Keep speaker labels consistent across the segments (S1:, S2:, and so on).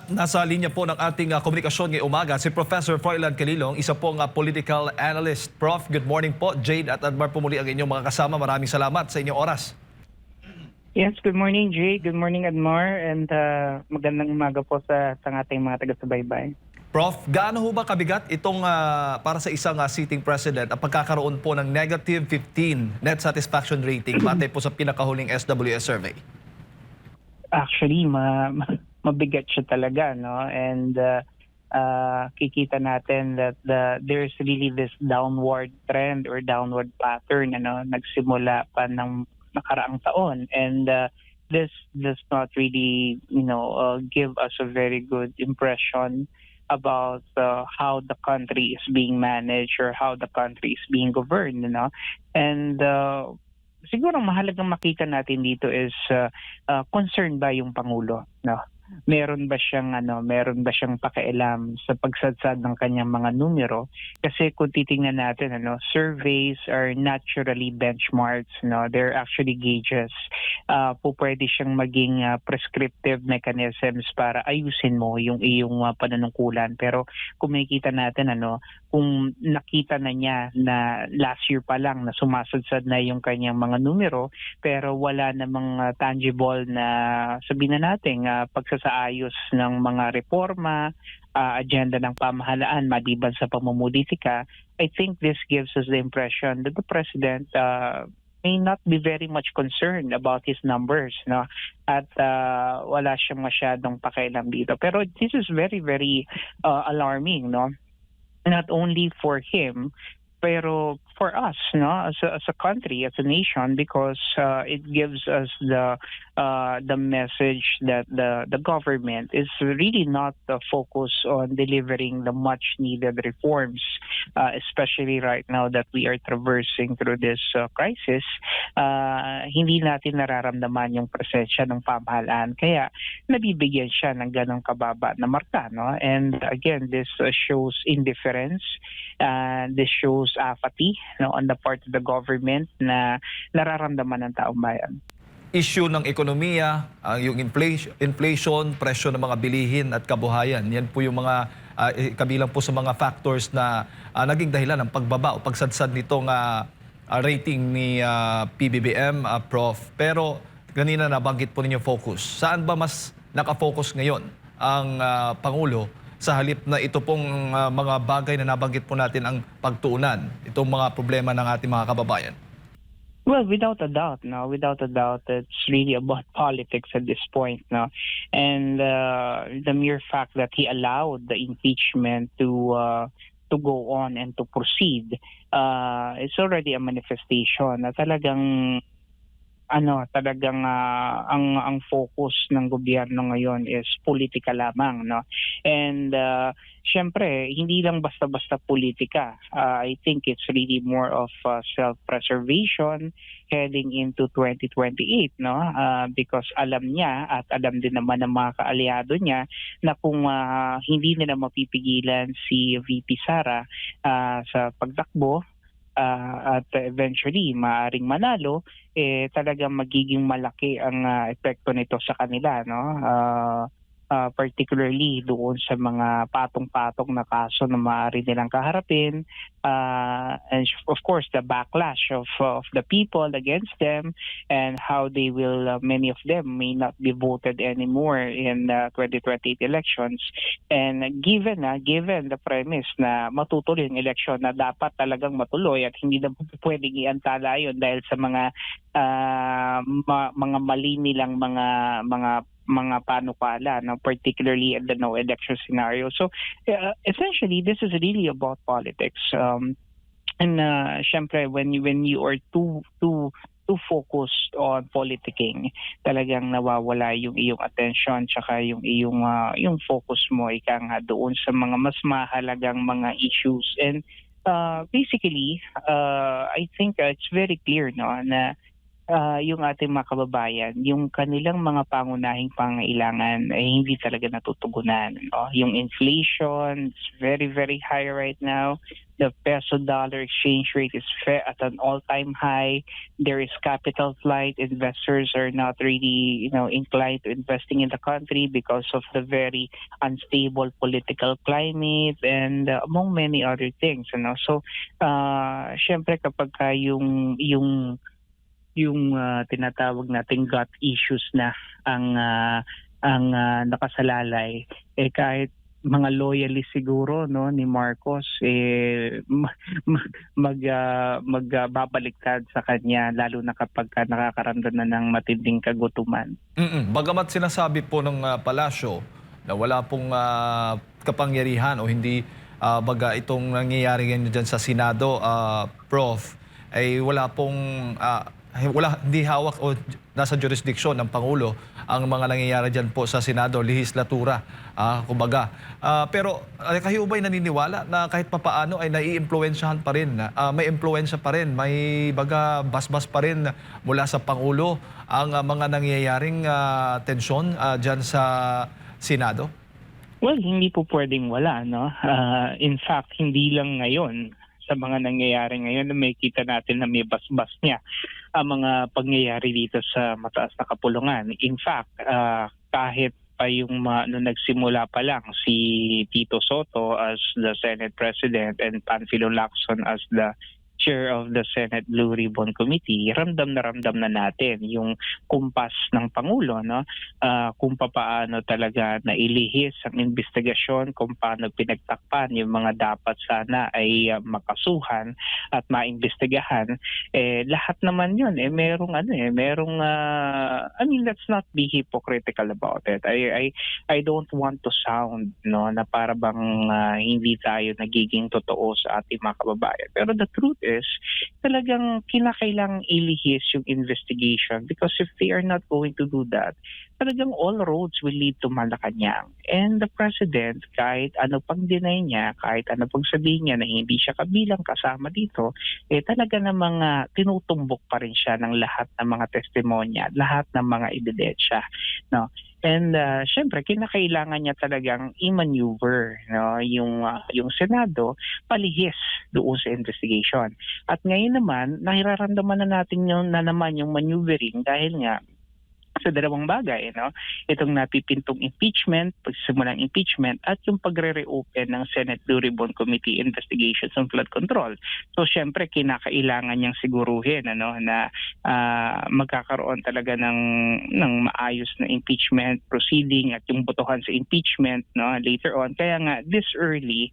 S1: Nasa linya po ng ating komunikasyon ngayong umaga si Professor Froilan Calilong, isa pong political analyst. Prof, good morning po. Jade at Admar po muli ang inyong mga kasama. Maraming salamat sa inyong oras.
S2: Yes, good morning Jay, good morning Admar, and magandang umaga po sa ating mga taga-subaybay.
S1: Prof, gaano ho ba kabigat itong para sa isang sitting president ang pagkakaroon po ng negative 15 net satisfaction rating batay po sa pinakahuling SWS survey?
S2: Actually, mabigat siya talaga, no? And kikita natin that there's really this downward trend or downward pattern, nagsimula pa ng nakaraang taon, and this does not really, give us a very good impression about how the country is being managed or how the country is being governed, and siguro mahalagang makita natin dito is concern ba yung Pangulo, no? Meron ba siyang pakialam sa pagsadsad ng kanyang mga numero? Kasi kung titingnan natin, surveys are naturally benchmarks, they're actually gauges. Pwede siyang maging prescriptive mechanisms para ayusin mo yung iyong panunungkulan. Pero kung makikita natin, kung nakita na niya na last year pa lang na sumasadsad na yung kanyang mga numero, pero wala namang tangible na sabihin na natin pagsasaayos ng mga reforma, agenda ng pamahalaan maliban sa pamumulitika, I think this gives us the impression that the president may not be very much concerned about his numbers, no? At wala siyang masyadong pakialam dito. Pero this is very, very alarming, no? Not only for him, pero for us, as a country, as a nation, because it gives us the message that the government is really not focused on delivering the much needed reforms, especially right now that we are traversing through this crisis. Hindi natin nararamdaman yung presensya ng pamahalaan, kaya nabibigyan siya ng ganong kababa na marka, no? And again, this shows indifference, this shows apathy, on the part of the government na nararamdaman ng taong bayan.
S1: Issue ng ekonomiya, yung inflation, presyo ng mga bilihin at kabuhayan. Yan po yung mga kabilang po sa mga factors na naging dahilan ng pagbaba o pagsadsad nitong rating ni PBBM, Prof. Pero kanina nabanggit po ninyo focus. Saan ba mas nakafocus ngayon ang Pangulo sa halip na ito pong mga bagay na nabanggit po natin ang pagtuunan, itong mga problema ng ating mga kababayan?
S2: Well, without a doubt, it's really about politics at this point, no. And the mere fact that he allowed the impeachment to go on and to proceed, is already a manifestation na talagang ang focus ng gobyerno ngayon is politika lamang, no? And syempre, hindi lang basta-basta politika. I think it's really more of self-preservation heading into 2028, no? Because alam niya at alam din naman ng mga kaalyado niya na kung hindi nila mapipigilan si VP Sara sa pagtakbo, at eventually maaring manalo, talagang magiging malaki ang epekto nito sa kanila, no? Particularly doon sa mga patong-patong na kaso na maaari nilang kaharapin, and of course the backlash of the people against them, and how they will, many of them may not be voted anymore in 2028 elections. And given the premise na matutuloy yung election, na dapat talagang matuloy at hindi na pwedeng iantala yun dahil sa mga mali nilang mga panukala, no, particularly in the no election scenario. So essentially this is really about politics, and syempre when you are too focused on politicking, talagang nawawala yung iyong attention tsaka yung iyong yung focus mo doon sa mga mas mahalagang mga issues. And basically I think it's very clear, no, na yung ating mga kababayan, yung kanilang mga pangunahing pangailangan ay hindi talaga natutugunan, no? Yung inflation is very, very high right now. The peso-dollar exchange rate is at an all-time high. There is capital flight. Investors are not really, inclined to investing in the country because of the very unstable political climate and among many other things, So, syempre kapag yung tinatawag nating gut issues na ang nakasalalay, kahit mga loyalist siguro, no, ni Marcos, magbabaliktad sa kanya, lalo na kapag nakakaramdam na ng matinding kagutuman.
S1: Bagamat sinasabi po ng palasyo na wala pong kapangyarihan o hindi baga itong nangyayari ngayon dyan sa Senado, Prof, ay wala pong hindi hawak o nasa jurisdiksyon ng Pangulo ang mga nangyayari dyan po sa Senado, lehislatura, kumbaga. Pero kayo ba'y naniniwala na kahit papaano ay naiimpluwensyahan pa rin, may impluwensya pa rin, may baga basbas pa rin mula sa Pangulo ang mga nangyayaring tensyon dyan sa Senado?
S2: Well, hindi po pwedeng wala, no? In fact, hindi lang ngayon sa mga nangyayari ngayon na may kita natin na may basbas niya ang mga pangyayari dito sa mataas na kapulungan. In fact, kahit pa yung nung nagsimula pa lang si Tito Soto as the Senate President and Panfilo Lacson as the Chair of the Senate Blue Ribbon Committee, ramdam na natin yung kumpas ng Pangulo, no? Kung paano talaga nailihis ang investigasyon, kung paano pinagtakpan yung mga dapat sana ay makasuhan at maimbestigahan. Lahat naman yun, merong I mean, let's not be hypocritical about it. I don't want to sound, no, na para bang hindi tayo nagiging totoo sa ating mga kababayan. Pero the truth is, talagang kinakailangang ilihis yung investigation because if they are not going to do that, talagang all roads will lead to Malacanang. And the President, kahit ano pang deny niya, kahit ano pang sabihin niya na hindi siya kabilang kasama dito, talaga namang tinutumbok pa rin siya ng lahat ng mga testimonya, lahat ng mga ebidensya, no? And syempre kinakailangan niya talagang i-maneuver, no, yung Senado palihis doon sa investigation. At ngayon naman nahiraramdaman na natin yung maneuvering dahil nga sa dalawang bagay, no? Itong napipintong impeachment, pagsimulang impeachment at yung pagre-reopen ng Senate Blue Ribbon Committee investigations on flood control. So syempre kinakailangan niyang siguruhin na magkakaroon talaga ng maayos na impeachment proceeding at yung botohan sa impeachment, no, later on. Kaya nga this early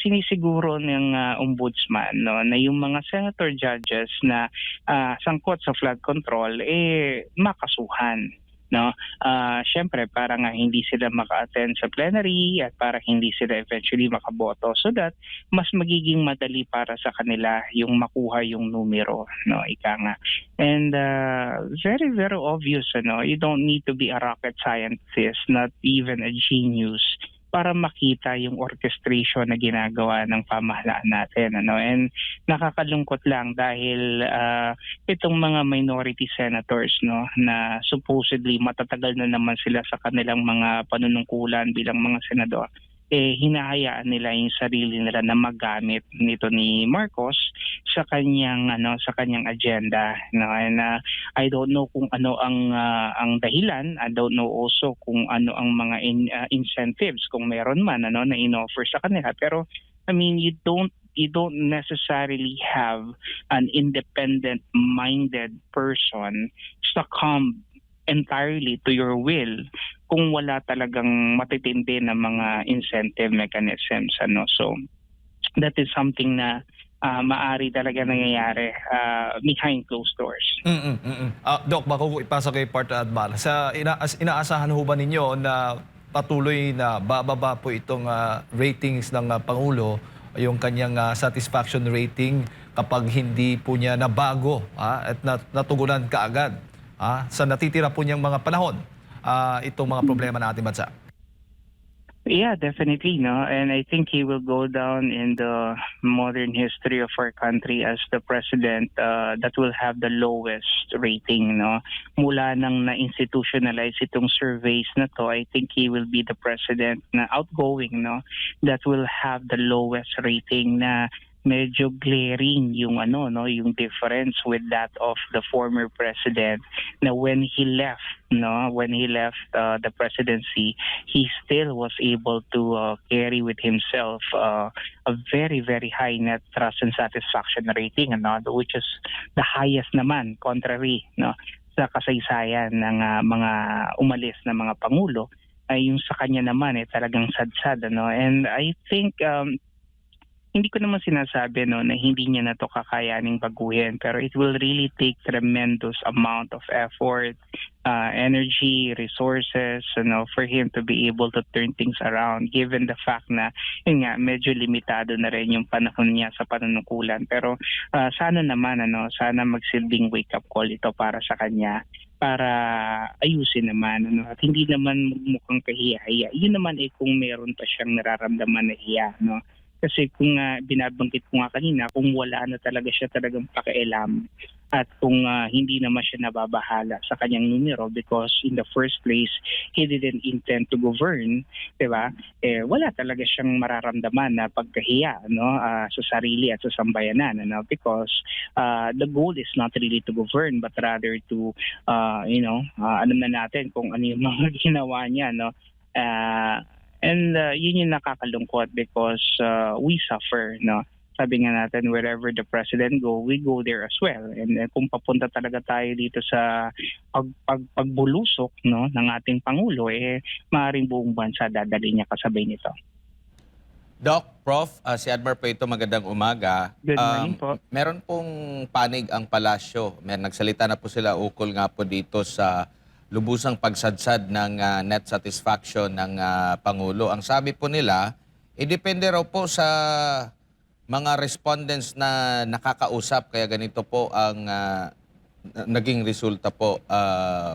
S2: sinisiguro ng ombudsman, no, na yung mga senator judges na sangkot sa flood control makasuhan, no. Syempre para nga hindi sila maka-attend sa plenary at para hindi sila eventually makaboto so that mas magiging madali para sa kanila yung makuha yung numero, no, ika nga. And very, very obvious, you don't need to be a rocket scientist, not even a genius, para makita yung orchestration na ginagawa ng pamahalaan natin, and nakakalungkot lang dahil itong mga minority senators, no, na supposedly matatagal na naman sila sa kanilang mga panunungkulan bilang mga senador, hinahayaan nila yung sarili nila na magamit nito ni Marcos sa kanyang agenda, no? And I don't know kung ano ang dahilan. I don't know also kung ano ang mga incentives kung meron man na inoffer sa kanila. Pero I mean, you don't necessarily have an independent minded person succumb entirely to your will kung wala talagang matitindi na mga incentive mechanisms, So that is something na maari talaga nangyayari behind closed doors.
S1: Doc, baka ko ipasa kay Partner Admar. Inaasahan ho ba ninyo na patuloy na bababa po itong ratings ng Pangulo, yung kanyang satisfaction rating kapag hindi po niya nabago at natugunan kaagad sa natitira po niyang mga panahon itong mga problema na ating bansa?
S2: Yeah, definitely, no. And I think he will go down in the modern history of our country as the president that will have the lowest rating, no. Mula nang na-institutionalize itong surveys na to, I think he will be the president na outgoing, no, that will have the lowest rating na medyo glaring yung ano no yung difference with that of the former president na when he left the presidency he still was able to carry with himself a very, very high net trust and satisfaction rating, ano, which is the highest naman, contrary no, sa kasaysayan ng mga umalis na mga pangulo. Ay yung sa kanya naman talagang sadsad. Ano? And I think hindi ko naman sinasabi no na hindi niya na to kakayaning baguhin pero it will really take tremendous amount of effort, energy, resources, for him to be able to turn things around given the fact na yun nga medyo limitado na rin yung panahon niya sa panunungkulan pero sana naman sana magsilbing wake up call ito para sa kanya para ayusin naman at hindi naman mukhang kahiya-hiya. Yun naman kung meron pa siyang nararamdaman na hiya kasi kung binabanggit ko nga kanina, kung wala na talaga siya talagang pakialam at kung hindi naman siya nababahala sa kanyang numero because in the first place, he didn't intend to govern, di ba? Wala talaga siyang mararamdaman na pagkahiya sa sarili at sa sambayanan because the goal is not really to govern but rather to, alam na natin kung ano yung mga ginawa niya, And yun yung nakakalungkot because we suffer, no? Sabi nga natin, wherever the president go, we go there as well. And kung papunta talaga tayo dito sa pagbulusok ng ating Pangulo, maaaring buong bansa dadali niya kasabay nito.
S3: Doc, Prof, si Admar po ito, magandang umaga.
S2: Good morning po.
S3: Meron pong panig ang palasyo. Nagsalita na po sila ukol nga po dito sa lubusang pagsadsad ng net satisfaction ng Pangulo. Ang sabi po nila, depende raw po sa mga respondents na nakakausap, kaya ganito po ang naging resulta po,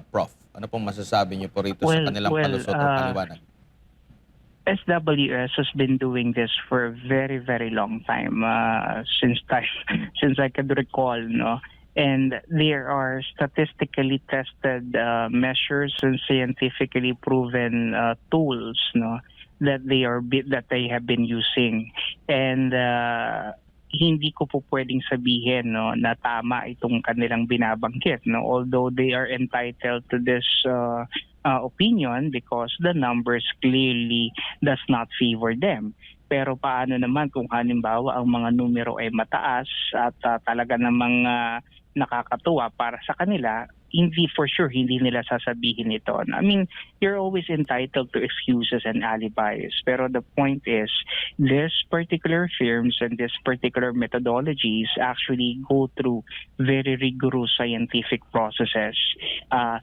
S3: Prof. Ano pong masasabi niyo po rito sa kanilang palusot o paliwanag?
S2: SWS has been doing this for a very, very long time, since I could recall, And there are statistically tested measures and scientifically proven tools, that they have been using. And hindi ko po pwedeng sabihin na tama itong kanilang binabanggit, although they are entitled to this opinion because the numbers clearly does not favor them. Pero paano naman kung halimbawa ang mga numero ay mataas at talaga namang nakakatuwa para sa kanila, hindi nila sasabihin ito. I mean, you're always entitled to excuses and alibis. Pero the point is, this particular firms and this particular methodologies actually go through very rigorous scientific processes,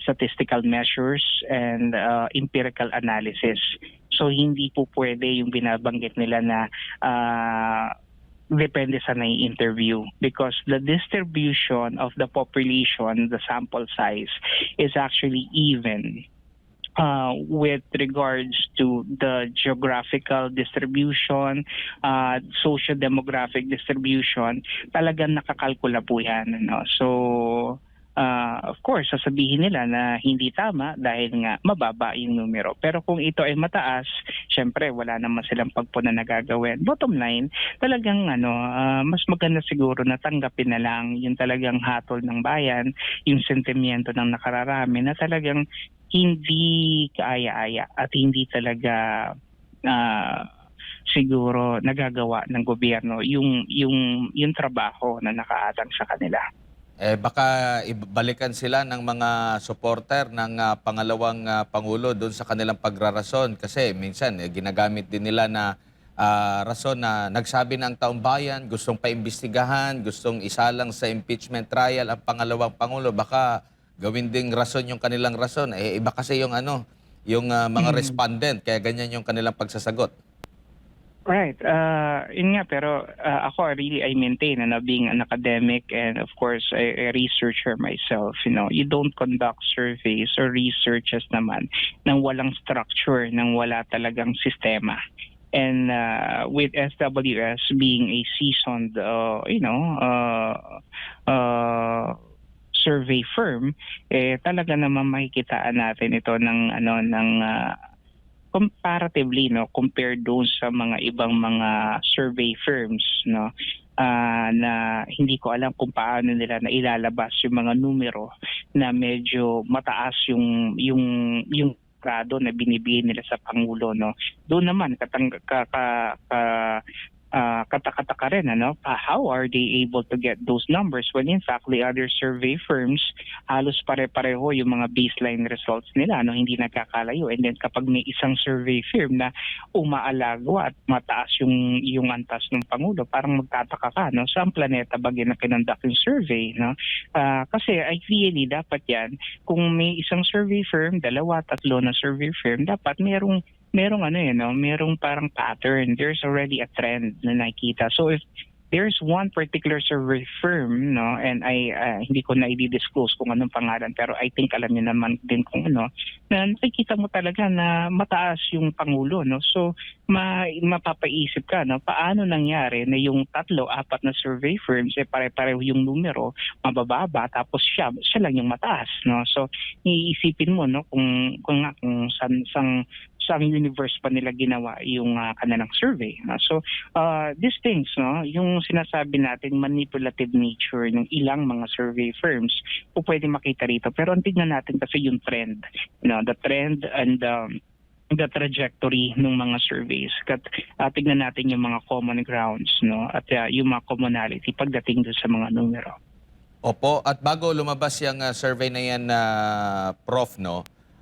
S2: statistical measures, and empirical analysis. So hindi po pwede yung binabanggit nila na depende sa nai-interview because the distribution of the population, the sample size, is actually even with regards to the geographical distribution, socio-demographic distribution, talagang nakakalkula po yan. So, of course, sasabihin nila na hindi tama dahil nga mababa yung numero. Pero kung ito ay mataas, syempre wala naman silang pagpuna na gagawin. Bottom line, talagang mas maganda siguro na tanggapin na lang yung talagang hatol ng bayan, yung sentimiento ng nakararami na talagang hindi kaaya-aya at hindi talaga siguro nagagawa ng gobyerno yung trabaho na nakaatang sa kanila.
S3: Baka ibalikan sila ng mga supporter ng pangalawang Pangulo doon sa kanilang pagrarason kasi minsan ginagamit din nila na rason na nagsabi ng taong bayan, gustong paimbestigahan, gustong isalang sa impeachment trial ang pangalawang Pangulo. Baka gawin ding rason yung kanilang rason. Iba kasi yung mga respondent, kaya ganyan yung kanilang pagsasagot.
S2: Right. Yun nga, pero ako really I maintain being an academic and of course a researcher myself, you don't conduct surveys or researches naman nang walang structure, nang wala talagang sistema. And with SWS being a seasoned, survey firm, talaga naman makikitaan natin ito ng comparatively, compared doon sa mga ibang mga survey firms, na hindi ko alam kung paano nila na ilalabas yung mga numero na medyo mataas yung grado na binibigay nila sa pangulo, doon naman katakataka rin, how are they able to get those numbers when in fact the other survey firms halos pare-pareho yung mga baseline results nila, hindi nagkakalayo. And then kapag may isang survey firm na umaalagwa at mataas yung antas ng pangulo, parang magtataka ka, saan planeta ba kinonduct yung survey, kasi ideally dapat yan, kung may isang survey firm, dalawa, tatlo na survey firm, dapat merong merong parang pattern. There's already a trend na nakikita. So if there's one particular survey firm, and I hindi ko na i-disclose kung anong pangalan, pero I think alam niyo naman din kung na nakikita mo talaga na mataas yung pangulo, So mapapaisip ka, paano nangyari na yung tatlo, apat na survey firms pare-pareho yung numero, mabababa, tapos siya lang yung mataas, So iisipin mo kung saan universe pa nila ginawa yung kanilang survey. So these things, yung sinasabi natin manipulative nature ng ilang mga survey firms, po pwede makita rito. Pero ang tignan natin kasi yung trend, the trend and the trajectory ng mga surveys. Tignan natin yung mga common grounds, at yung mga commonality pagdating doon sa mga numero.
S3: Opo, at bago lumabas yung survey na yan, Prof,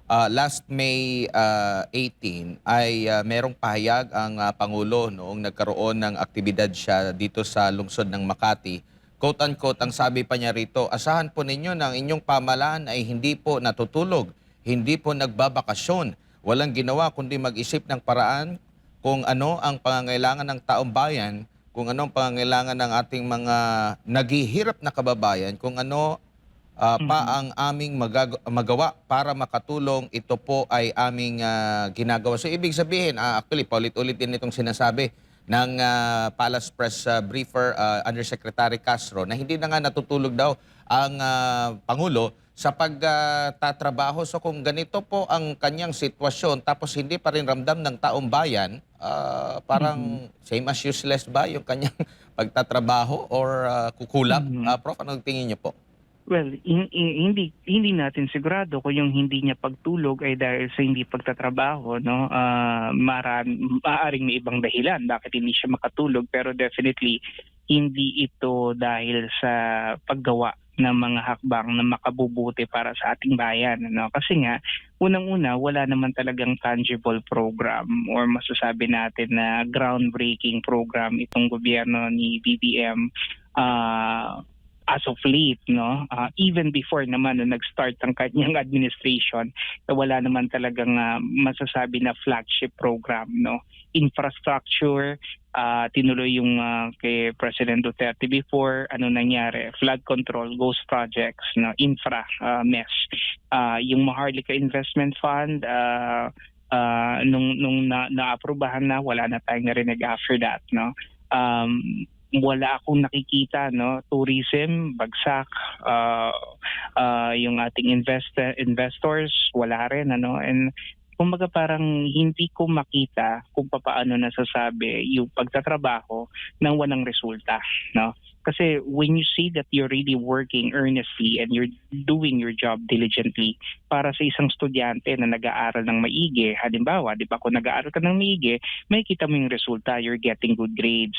S3: last May 18 ay merong pahayag ang Pangulo noong nagkaroon ng aktibidad siya dito sa lungsod ng Makati. Quote-unquote, ang sabi pa niya rito, asahan po ninyo na ang inyong pamahalaan ay hindi po natutulog, hindi po nagbabakasyon, walang ginawa kundi mag-isip ng paraan kung ano ang pangangailangan ng taong bayan, kung ano ang pangangailangan ng ating mga naghihirap na kababayan, kung ano pa ang aming magawa para makatulong, ito po ay aming ginagawa. So ibig sabihin, actually, paulit-ulit din itong sinasabi ng Palace Press Briefer Undersecretary Castro na hindi na nga natutulog daw ang Pangulo sa pagtatrabaho. So kung ganito po ang kanyang sitwasyon tapos hindi pa rin ramdam ng taong bayan, parang same as useless ba yung kanyang pagtatrabaho or kukulap? Prof, ano tingin niyo po?
S2: Well, hindi natin sigurado kung yung hindi niya pagtulog ay dahil sa hindi pagtatrabaho, Maaaring may ibang dahilan bakit hindi siya makatulog, pero definitely hindi ito dahil sa paggawa ng mga hakbang na makabubuti para sa ating bayan, Kasi nga, unang-una, wala naman talagang tangible program or masasabi natin na groundbreaking program itong gobyerno ni BBM as of late, even before naman nung nag-start ang kanyang administration, wala naman talagang masasabi na flagship program, Infrastructure, tinuloy yung kay President Duterte before, nangyari? Flood control, ghost projects, infra, mesh. Yung Maharlika Investment Fund, nung naaprubahan na, wala na tayong narinig after that, wala akong nakikita, tourism bagsak, yung ating investors wala rin, and kumbaga parang hindi ko makita kung paano nasasabi yung pagtatrabaho ng walang resulta, Kasi when you see that you're really working earnestly and you're doing your job diligently para sa isang estudyante na nag-aaral ng maigi, halimbawa, di ba, kung nag-aaral ka ng maigi, may kita mo yung resulta, you're getting good grades,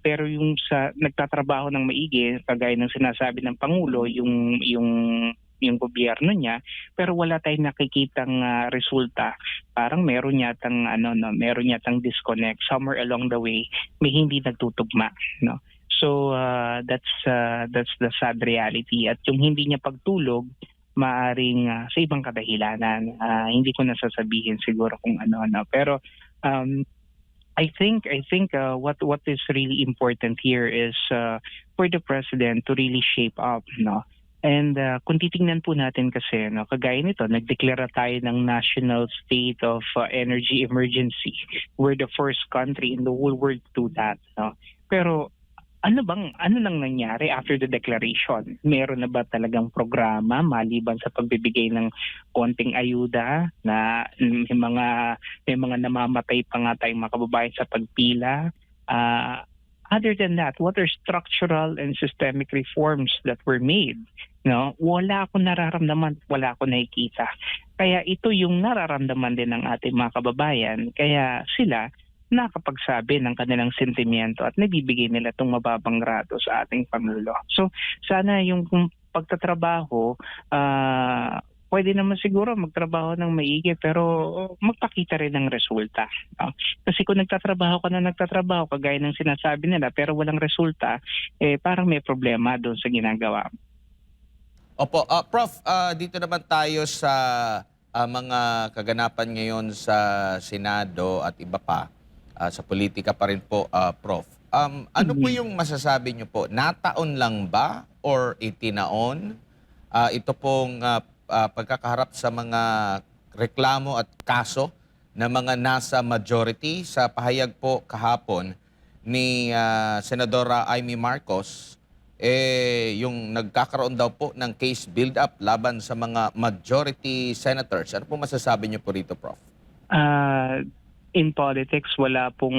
S2: pero yung sa nagtatrabaho ng maigi, kagaya ng sinasabi ng Pangulo, yung gobyerno niya, pero wala tayong nakikitang resulta. Parang meron yatang disconnect somewhere along the way, may hindi nagtutugma, So that's the sad reality. At yung hindi niya pagtulog, maaring sa ibang kadahilanan, hindi ko nasasabihin siguro kung ano, pero I think what is really important here is for the president to really shape up, no. And kung titingnan po natin kasi, no, kagaya nito, nagdeklara tayo ng national state of energy emergency. We're the first country in the whole world to do that, no. Pero ano nang nangyari after the declaration? Meron na ba talagang programa maliban sa pagbibigay ng konting ayuda na may mga namamatay pa nga tayong mga kababayan sa pagpila? Other than that, what are structural and systemic reforms that were made? No, wala akong nararamdaman, wala akong nakikita. Kaya ito yung nararamdaman din ng ating mga kababayan. Kaya sila nakapagsabi ng kanilang sentimiento at nabibigay nila itong mababang grado sa ating Pangulo. So sana yung pagtatrabaho, pwede naman siguro magtrabaho ng maigi pero magpakita rin ng resulta. No? Kasi kung nagtatrabaho ka na nagtatrabaho, kagaya ng sinasabi nila pero walang resulta, parang may problema doon sa ginagawa.
S3: Opo, Prof, dito naman tayo sa mga kaganapan ngayon sa Senado at iba pa. Sa politika pa rin po, Prof. Ano po yung masasabi niyo po? Nataon lang ba or itinaon? Ito pong pagkakaharap sa mga reklamo at kaso ng mga nasa majority sa pahayag po kahapon ni Senadora Amy Marcos, yung nagkakaroon daw po ng case build-up laban sa mga majority senators. Ano po masasabi niyo po rito, Prof?
S2: In politics, wala pong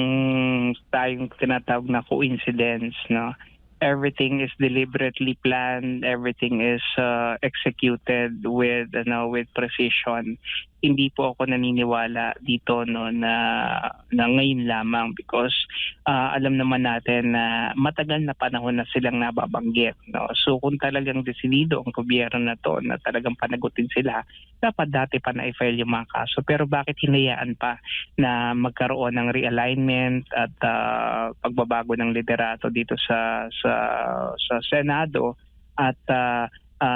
S2: tayong tinatawag na coincidence, no? Everything is deliberately planned, everything is executed with precision. Hindi po ako naniniwala dito, no, na ngayon lamang because alam naman natin na matagal na panahon na silang nababanggit, no. So kung talagang desidido ang gobyerno na to na talagang panagutin sila, dapat dati pa na i-file yung mga kaso. Pero bakit hinayaan pa na magkaroon ng realignment at pagbabago ng liderato dito sa Senado at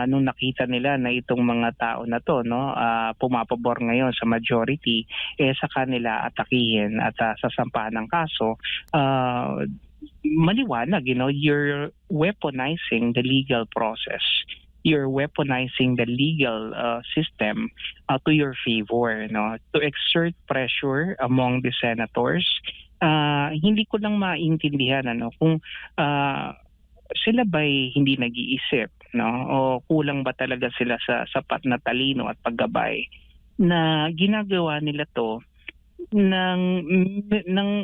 S2: nung nakita nila na itong mga tao na to, no, pumapabor ngayon sa majority, sa kanila atakihin at sasampahan ng kaso, maliwanag, you're weaponizing the legal process. You're weaponizing the legal system to your favor, no, to exert pressure among the senators. Hindi ko lang maintindihan kung sila ba'y hindi nag-iisip, no, o kulang ba talaga sila sa sapat na talino at paggabay na ginagawa nila to ng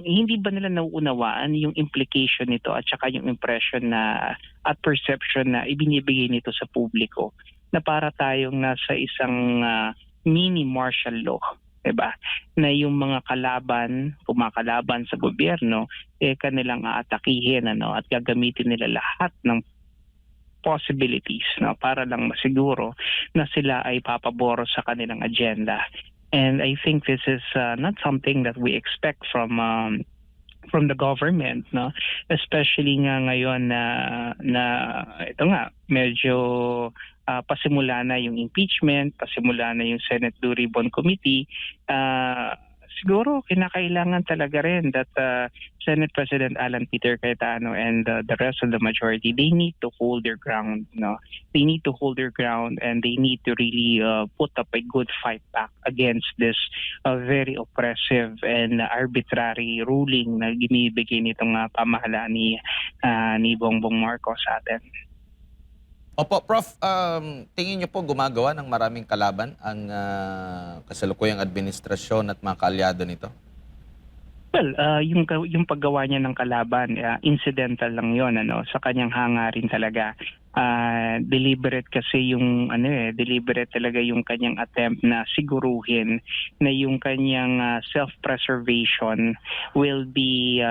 S2: hindi ba nila nauunawaan yung implication nito at saka yung impression na at perception na ibinibigay nito sa publiko na para tayong nasa isang mini martial law, diba? Na yung mga kumakalaban sa gobyerno, kanilang aatakihin, at gagamitin nila lahat ng possibilities, no, para lang masiguro na sila ay papabor sa kanilang agenda. And I think this is not something that we expect from the government, no, especially nga ngayon na ito nga medyo pasimula na yung impeachment, pasimula na yung Senate Blue Ribbon Committee. Siguro kinakailangan talaga rin that Senate President Alan Peter Cayetano and the rest of the majority, they need to hold their ground, no. They need to hold their ground and they need to really put up a good fight back against this very oppressive and arbitrary ruling na ginibigay nitong pamahalaan ni Bongbong Marcos sa atin.
S3: Opo, Prof, tingin niyo po gumagawa ng maraming kalaban ang kasalukuyang administrasyon at mga kaalyado nito?
S2: Well, yung paggawa niya ng kalaban, incidental lang 'yon, sa kanyang hangarin talaga. Deliberate kasi deliberate talaga yung kanyang attempt na siguruhin na yung kanyang self-preservation will be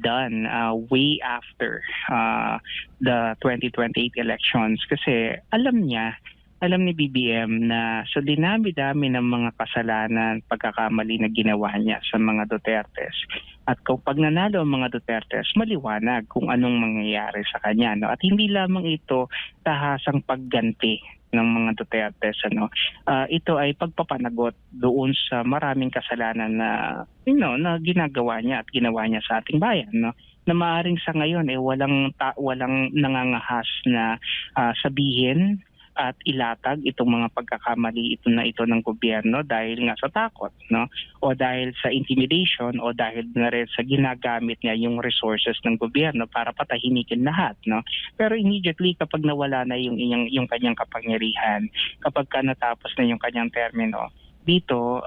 S2: done way after the 2028 elections kasi alam ni BBM na sa dinami-dami ng mga kasalanan, pagkakamali na ginawa niya sa mga Dutertes. At kapag nanalo ang mga Dutertes, maliwanag kung anong mangyayari sa kanya, no? At hindi lamang ito tahasang pagganti, ng mga Duterte, ito ay pagpapanagot doon sa maraming kasalanan na na ginagawa niya at ginawa niya sa ating bayan, no, na maaaring sa ngayon walang nangangahas na sabihin at ilatag itong mga pagkakamali ito ng gobyerno dahil nga sa takot, no, o dahil sa intimidation, o dahil na rin sa ginagamit niya yung resources ng gobyerno para patahimikin lahat, no. Pero immediately kapag nawala na yung kanyang kapangyarihan, kapag natapos na yung kanyang termino, dito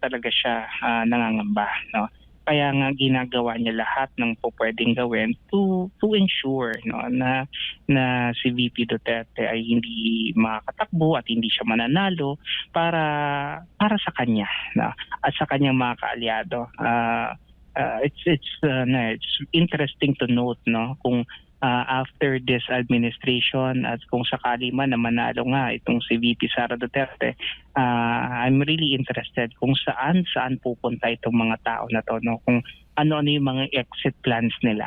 S2: talaga siya nangangamba, no. Kaya nga ginagawa niya lahat ng pwedeng gawin to ensure, no, na si VP Duterte ay hindi makakatakbo at hindi siya mananalo para sa kanya, no, at sa kanyang mga kaalyado. It's interesting to note, no, kung after this administration at kung sakali man na manalo nga itong si VP Sara Duterte, I'm really interested kung saan pupunta itong mga tao na to, no, kung ano yung mga exit plans nila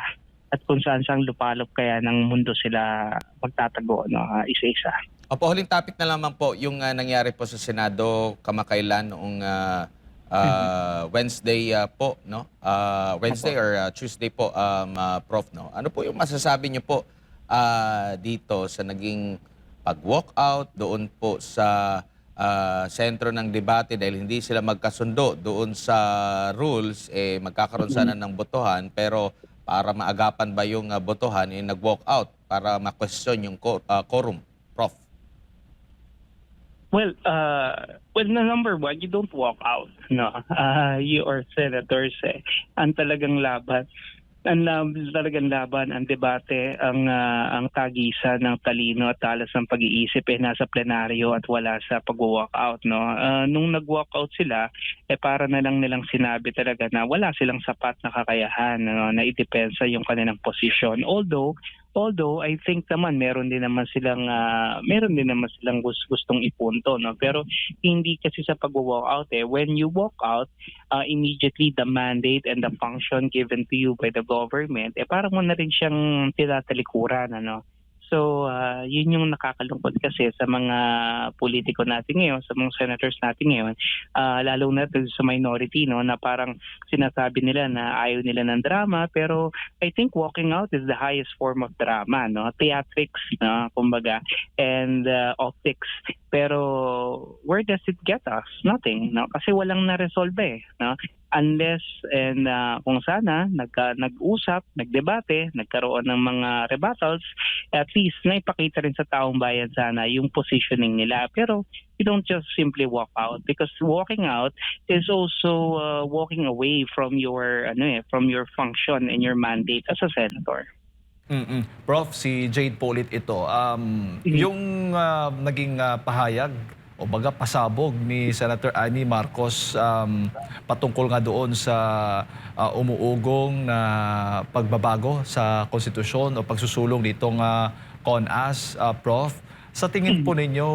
S2: at kung saan lupalop kaya ng mundo sila magtatago, no, isa-isa.
S3: Opo, huling topic na lamang po yung nangyari po sa Senado kamakailan noong Wednesday po, no? Wednesday or Tuesday po, Prof, no? Ano po yung masasabi niyo po dito sa naging pag-walkout doon po sa sentro ng debate dahil hindi sila magkasundo doon sa rules, magkakaroon sana ng botohan, pero para maagapan ba yung botohan, nag-walkout para ma-question yung quorum, Prof?
S2: Well, number one, you don't walk out, no. You are senators, ang talagang laban. Talagang laban, ang debate, ang tagisan ng talino at talas ng pag-iisip nasa plenaryo at wala sa pag-walkout, no. Nung nag-walkout sila, para na lang nilang sinabi talaga na wala silang sapat na kakayahan, no, na idepensa yung kanilang posisyon. Although I think naman meron din naman silang gustong ipunto, no, pero hindi kasi sa pag-walk out, when you walk out, immediately the mandate and the function given to you by the government parang mo na rin siyang tinatalikuran, ano. So yun yung nakakalungkot kasi sa mga politiko natin ngayon, sa mga senators natin ngayon, lalo na sa minority, no, na parang sinasabi nila na ayaw nila ng drama, pero I think walking out is the highest form of drama, no, theatrics, no, kumbaga, and optics. Pero where does it get us? Nothing, no, kasi walang na-resolve, no, unless and kung sana nag-usap, nagdebate, nagkaroon ng mga rebuttals, at least naipakita rin sa taong bayan sana yung positioning nila. Pero you don't just simply walk out, because walking out is also walking away from your function and your mandate as a senator.
S1: Prof, si Jade Polit ito, yung naging pahayag o baga pasabog ni Senator Amy Marcos patungkol nga doon sa umuugong na pagbabago sa konstitusyon o pagsusulong nitong CONAS, Prof. Sa tingin po ninyo,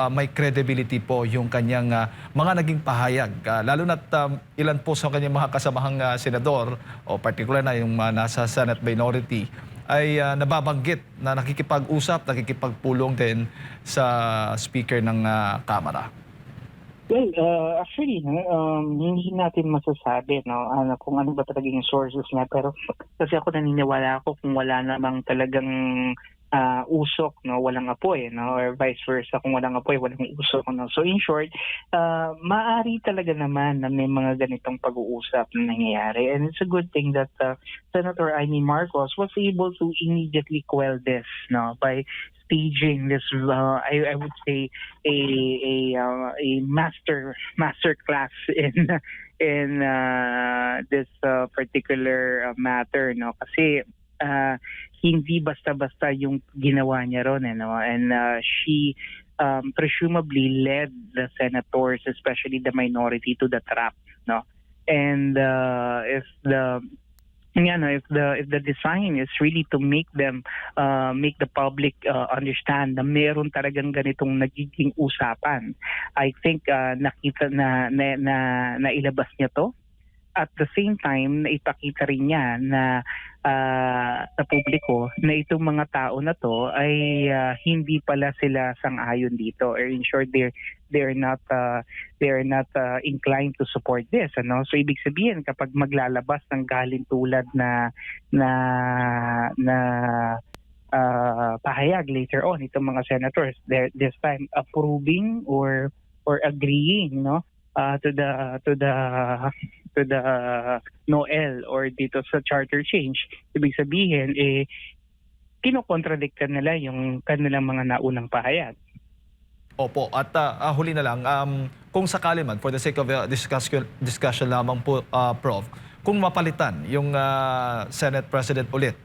S1: may credibility po yung kanyang mga naging pahayag, lalo na't ilan po sa kanyang mga kasamahang senador o particular na yung nasa Senate minority ay nababanggit na nakikipag-usap, nakikipagpulong din sa speaker ng Kamara.
S2: Well, actually, hindi natin masasabi, no, kung ano ba talaga yung sources niya, pero kasi ako naniniwala ako kung wala namang talagang usok, no, walang apoy, no, or vice versa, kung walang apoy, walang usok, no. So in short, maaari talaga naman na may mga ganitong pag-uusap na nangyayari, and it's a good thing that Senator Amy Marcos was able to immediately quell this, no, by staging this I would say a master class in this particular matter, no, kasi hindi basta-basta yung ginawa niya ron, no, and she presumably led the senators, especially the minority, to the trap, no, and if the design is really to make the public understand na meron talagang ganitong nagiging usapan, I think nakita na ilabas niya to at the same time, naipakita rin niya na sa publiko na itong mga tao na to ay hindi pala sila sang-ayon dito, or in short, they're not inclined to support this, ano. So ibig sabihin, kapag maglalabas ng galing tulad na pahayag later on itong mga senators, this time approving or agreeing, no, to the NOEL or dito sa charter change, ibig sabihin kinokontradiktan nila yung kanilang mga naunang pahayag.
S1: Opo, at huli na lang, kung sakali man, for the sake of discussion lamang po, Prof, kung mapalitan yung Senate President ulit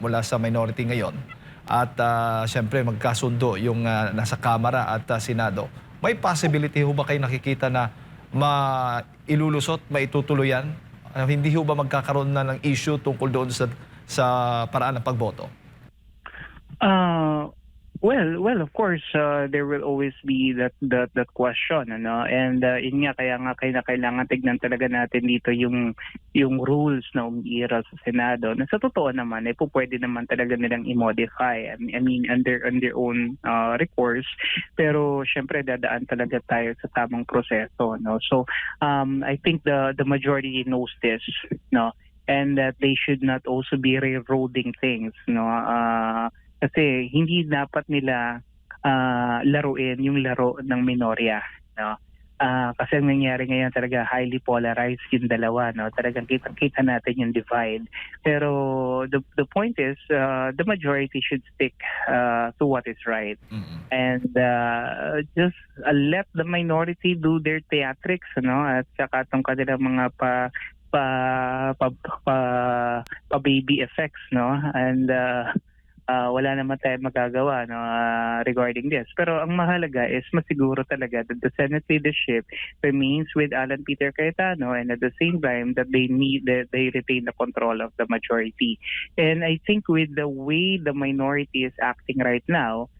S1: mula sa minority ngayon, at siyempre magkasundo yung nasa Kamara at Senado, may possibility ho ba kayo nakikita na mailulusot, maitutuluyan? Hindi ho ba magkakaroon na ng issue tungkol doon sa paraan ng pagboto?
S2: Well, of course, there will always be that question, ano, and yun nga, kaya kailangan tignan talaga natin dito yung rules na umiiral sa Senado, na sa totoo naman po pwede naman talaga nilang i-modify. I mean, under own recourse, pero syempre dadaan talaga tayo sa tamang proseso, no. So I think the majority knows this, no, and that they should not also be railroading things, no. Kasi hindi dapat nila laruin yung laro ng minorya, no? Kasi ang nangyari ngayon talaga, highly polarized yung dalawa, no? Talagang kita natin yung divide. Pero the point is, the majority should stick to what is right.
S1: Mm-hmm.
S2: And just let the minority do their theatrics, no? At saka itong kanilang mga baby effects, no? And wala naman tayong magagawa, no, regarding this. Pero ang mahalaga is masiguro talaga that the Senate leadership remains with Alan Peter Cayetano, and at the same time that they retain the control of the majority. And I think with the way the minority is acting right now,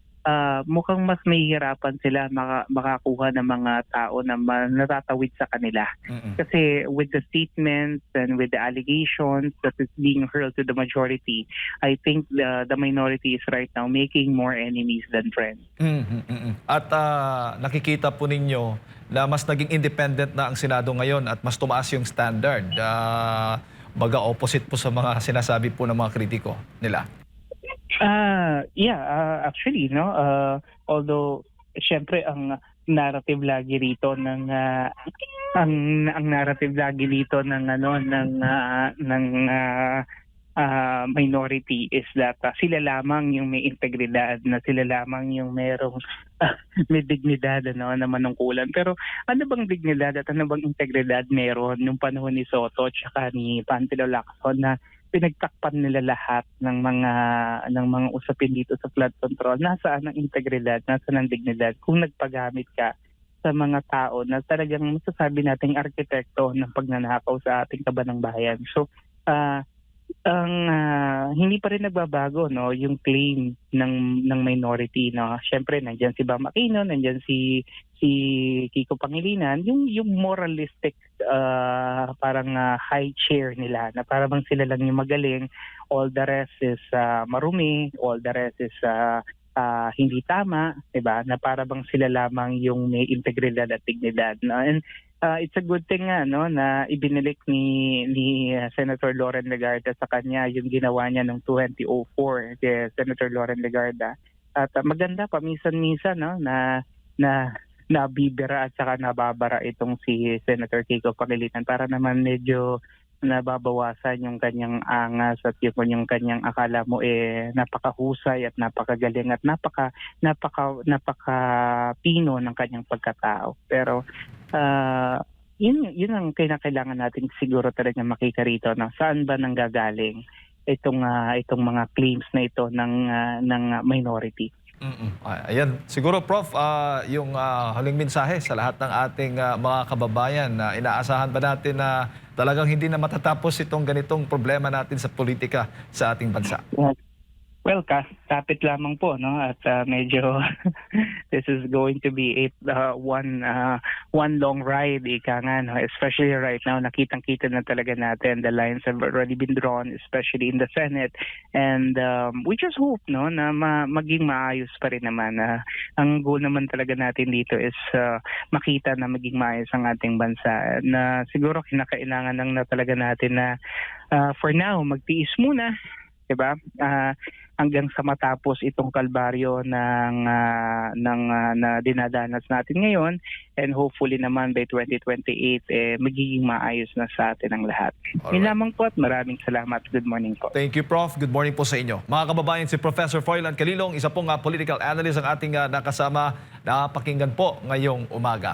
S2: mukhang mas mahihirapan sila makakuha ng mga tao na natatawid sa kanila.
S1: Mm-mm.
S2: Kasi with the statements and with the allegations that is being hurled to the majority, I think the minority is right now making more enemies than friends.
S1: At nakikita po ninyo na mas naging independent na ang Senado ngayon at mas tumaas yung standard. Baga opposite po sa mga sinasabi po ng mga kritiko nila.
S2: Actually, no, although syempre ang narrative lagi rito ng minority is that sila lamang yung may integridad, na sila lamang yung merong may dignidad, ano, na manungkulan. Pero ano bang dignidad at ano bang integridad meron nung panahon ni Soto at saka ni Panfilo Lacson, na pinagtakpan nila lahat ng mga usapin dito sa flood control? Nasaan ang integridad, nasaan ang dignidad kung nagpagamit ka sa mga tao na talagang masasabi nating arkitekto ng pagnanakaw sa ating kabanang bayan? So hindi pa rin nagbabago, no, yung claim ng minority, no. Syempre nandiyan si Bam Aquino, nandiyan si Kiko Pangilinan, yung moralistic parang high chair nila, na para bang sila lang yung magaling, all the rest is marumi, all the rest is hindi tama, 'di ba? Na para bang sila lamang yung may integridad at dignidad, no? And it's a good thing nga, no, na ibinilik ni Senator Loren Legarda sa kanya yung ginawa niya noong 2004, kay Senator Loren Legarda. At maganda paminsan-minsan, no, na nabibira at saka nababara itong si Senator Kiko Pangilinan para naman medyo nababawasan yung kanyang angas at yung kanyang akala mo napakahusay at napakagaling at napaka-pino ng kanyang pagkatao. Pero yun ang kailangan natin siguro talaga makita rito, na saan ba nanggagaling itong mga claims na ito ng minority.
S1: Ayan, siguro Prof, yung huling mensahe sa lahat ng ating mga kababayan, na inaasahan ba natin na talagang hindi na matatapos itong ganitong problema natin sa politika sa ating bansa?
S2: Well, kapit lamang po, no? At medyo this is going to be one long ride, ika nga, no? Especially right now, nakitang-kita na talaga natin the lines have already been drawn, especially in the Senate, and we just hope, no, na maging maayos pa rin naman. Ang goal naman talaga natin dito is makita na maging maayos ang ating bansa. Na siguro kinakailangan lang na talaga natin na for now magtiis muna, 'di ba? Hanggang sa matapos itong kalbaryo na dinadanas natin ngayon, and hopefully naman by 2028 magiging maayos na sa atin ang lahat. Yun lamang po at maraming salamat. Good morning po.
S1: Thank you, Prof. Good morning po sa inyo. Mga kababayan, si Professor Froilan Calilong, isa pong political analyst ang ating nakasama na pakinggan po ngayong umaga.